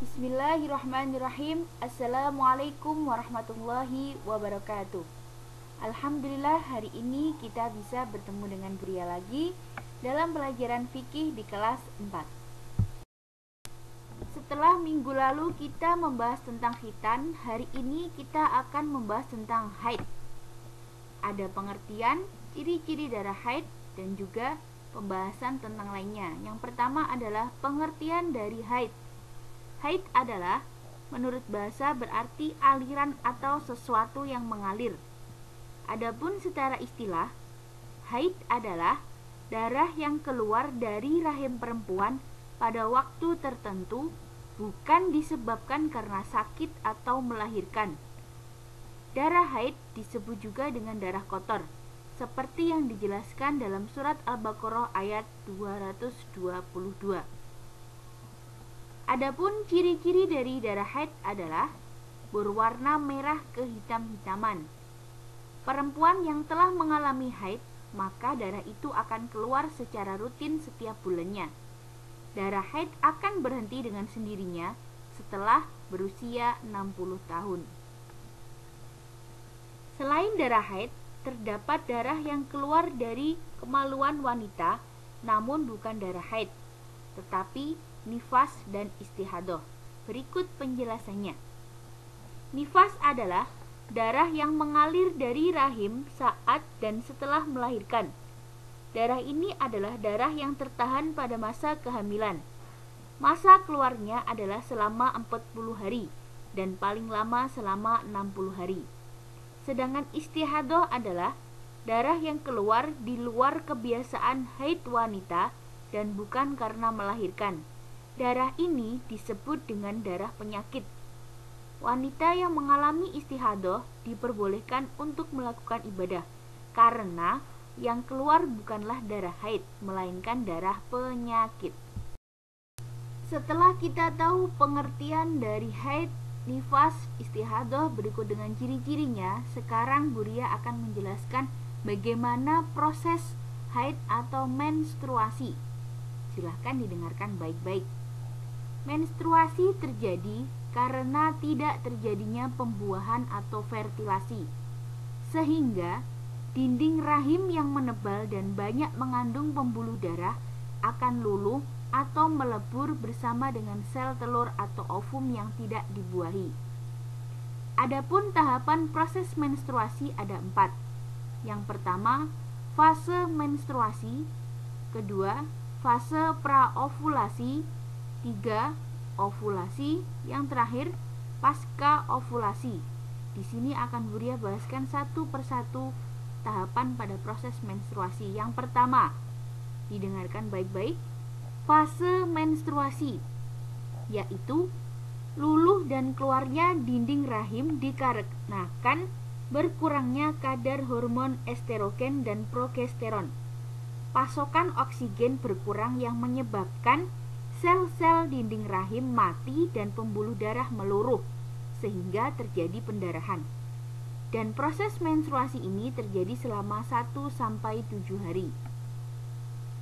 Bismillahirrahmanirrahim. Assalamualaikum warahmatullahi wabarakatuh. Alhamdulillah hari ini kita bisa bertemu dengan Buria lagi dalam pelajaran fikih di kelas 4. Setelah minggu lalu kita membahas tentang khitan, hari ini kita akan membahas tentang haid. Ada pengertian, ciri-ciri darah haid, dan juga pembahasan tentang lainnya. Yang pertama adalah pengertian dari haid. Haid adalah, menurut bahasa, berarti aliran atau sesuatu yang mengalir. Adapun secara istilah, haid adalah darah yang keluar dari rahim perempuan pada waktu tertentu, bukan disebabkan karena sakit atau melahirkan. Darah haid disebut juga dengan darah kotor, seperti yang dijelaskan dalam surat Al-Baqarah ayat 222. Adapun ciri-ciri dari darah haid adalah berwarna merah kehitam-hitaman. Perempuan yang telah mengalami haid, maka darah itu akan keluar secara rutin setiap bulannya. Darah haid akan berhenti dengan sendirinya setelah berusia 60 tahun. Selain darah haid, terdapat darah yang keluar dari kemaluan wanita, namun bukan darah haid, tetapi nifas dan istihadah. Berikut penjelasannya. Nifas adalah darah yang mengalir dari rahim saat dan setelah melahirkan. Darah ini adalah darah yang tertahan pada masa kehamilan. Masa keluarnya adalah selama 40 hari dan paling lama selama 60 hari. Sedangkan istihadah adalah darah yang keluar di luar kebiasaan haid wanita dan bukan karena melahirkan. Darah ini disebut dengan darah penyakit. Wanita yang mengalami istihadah diperbolehkan untuk melakukan ibadah, karena yang keluar bukanlah darah haid, melainkan darah penyakit. Setelah kita tahu pengertian dari haid, nifas, istihadah berikut dengan ciri-cirinya, sekarang Buria akan menjelaskan bagaimana proses haid atau menstruasi. Silahkan didengarkan baik-baik. Menstruasi terjadi karena tidak terjadinya pembuahan atau fertilasi, sehingga dinding rahim yang menebal dan banyak mengandung pembuluh darah akan luluh atau melebur bersama dengan sel telur atau ovum yang tidak dibuahi. Adapun tahapan proses menstruasi ada 4. Yang pertama, fase menstruasi. Kedua, fase praovulasi. 3. Ovulasi. Yang terakhir, pasca ovulasi. Di sini akan Buria bahaskan satu persatu tahapan pada proses menstruasi. Yang pertama, didengarkan baik-baik, fase menstruasi, yaitu luluh dan keluarnya dinding rahim dikarenakan berkurangnya kadar hormon estrogen dan progesteron. Pasokan oksigen berkurang yang menyebabkan sel-sel dinding rahim mati dan pembuluh darah meluruh, sehingga terjadi pendarahan. Dan proses menstruasi ini terjadi selama 1-7 hari.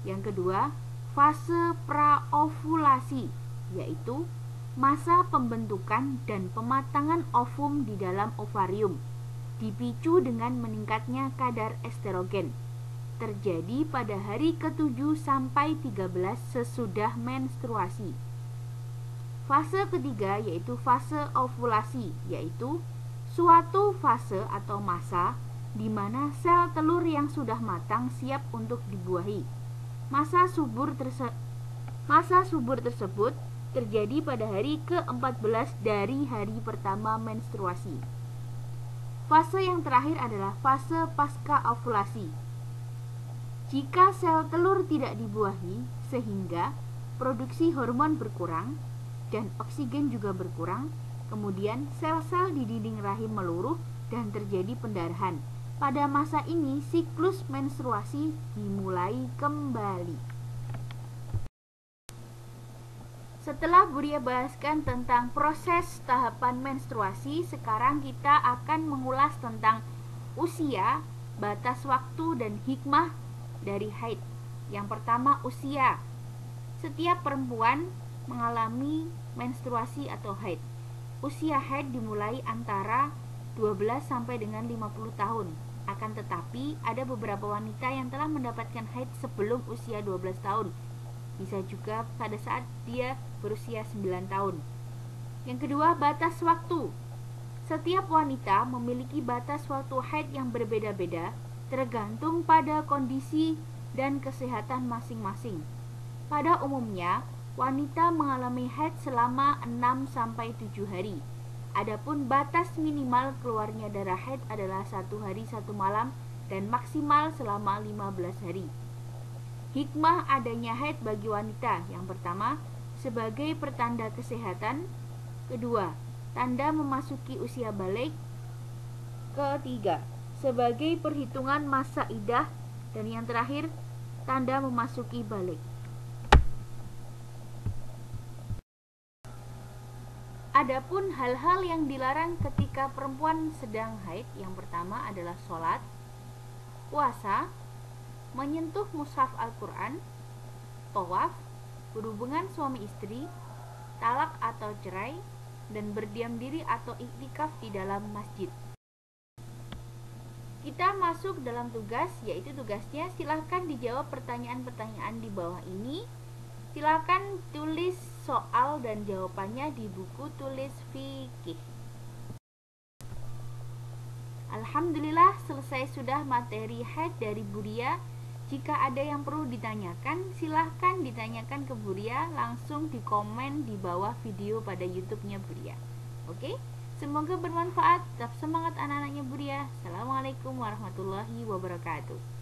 Yang kedua, fase praovulasi, yaitu masa pembentukan dan pematangan ovum di dalam ovarium, dipicu dengan meningkatnya kadar estrogen. Terjadi pada hari ke-7 sampai 13 sesudah menstruasi. Fase ketiga yaitu fase ovulasi, yaitu suatu fase atau masa di mana sel telur yang sudah matang siap untuk dibuahi. Masa subur tersebut terjadi pada hari ke-14 dari hari pertama menstruasi. Fase yang terakhir adalah fase pasca ovulasi. Jika sel telur tidak dibuahi, sehingga produksi hormon berkurang dan oksigen juga berkurang, kemudian sel-sel di dinding rahim meluruh dan terjadi pendarahan. Pada masa ini, siklus menstruasi dimulai kembali. Setelah Buria bahaskan tentang proses tahapan menstruasi, sekarang kita akan mengulas tentang usia, batas waktu, dan hikmah dari haid. Yang pertama, usia. Setiap perempuan mengalami menstruasi atau haid. Usia haid dimulai antara 12 sampai dengan 50 tahun. Akan tetapi, ada beberapa wanita yang telah mendapatkan haid sebelum usia 12 tahun. Bisa juga pada saat dia berusia 9 tahun. Yang kedua, batas waktu. Setiap wanita memiliki batas waktu haid yang berbeda-beda, tergantung pada kondisi dan kesehatan masing-masing. Pada umumnya, wanita mengalami haid selama 6 sampai 7 hari. Adapun batas minimal keluarnya darah haid adalah 1 hari 1 malam dan maksimal selama 15 hari. Hikmah adanya haid bagi wanita. Yang pertama, sebagai pertanda kesehatan. Kedua, tanda memasuki usia balik. Ketiga, sebagai perhitungan masa iddah. Dan yang terakhir, tanda memasuki balik. Adapun hal-hal yang dilarang ketika perempuan sedang haid, yang pertama adalah sholat, puasa, menyentuh mushaf Al-Quran, tawaf, berhubungan suami istri, talak atau cerai, dan berdiam diri atau iktikaf di dalam masjid. Kita masuk dalam tugas, yaitu tugasnya silahkan dijawab pertanyaan-pertanyaan di bawah ini. Silakan tulis soal dan jawabannya di buku tulis fikih. Alhamdulillah, selesai sudah materi haid dari Buria. Jika ada yang perlu ditanyakan, silahkan ditanyakan ke Buria langsung di komen di bawah video pada YouTube-nya Buria. Oke? Semoga bermanfaat. Tetap semangat anak-anaknya Buria. Assalamualaikum warahmatullahi wabarakatuh.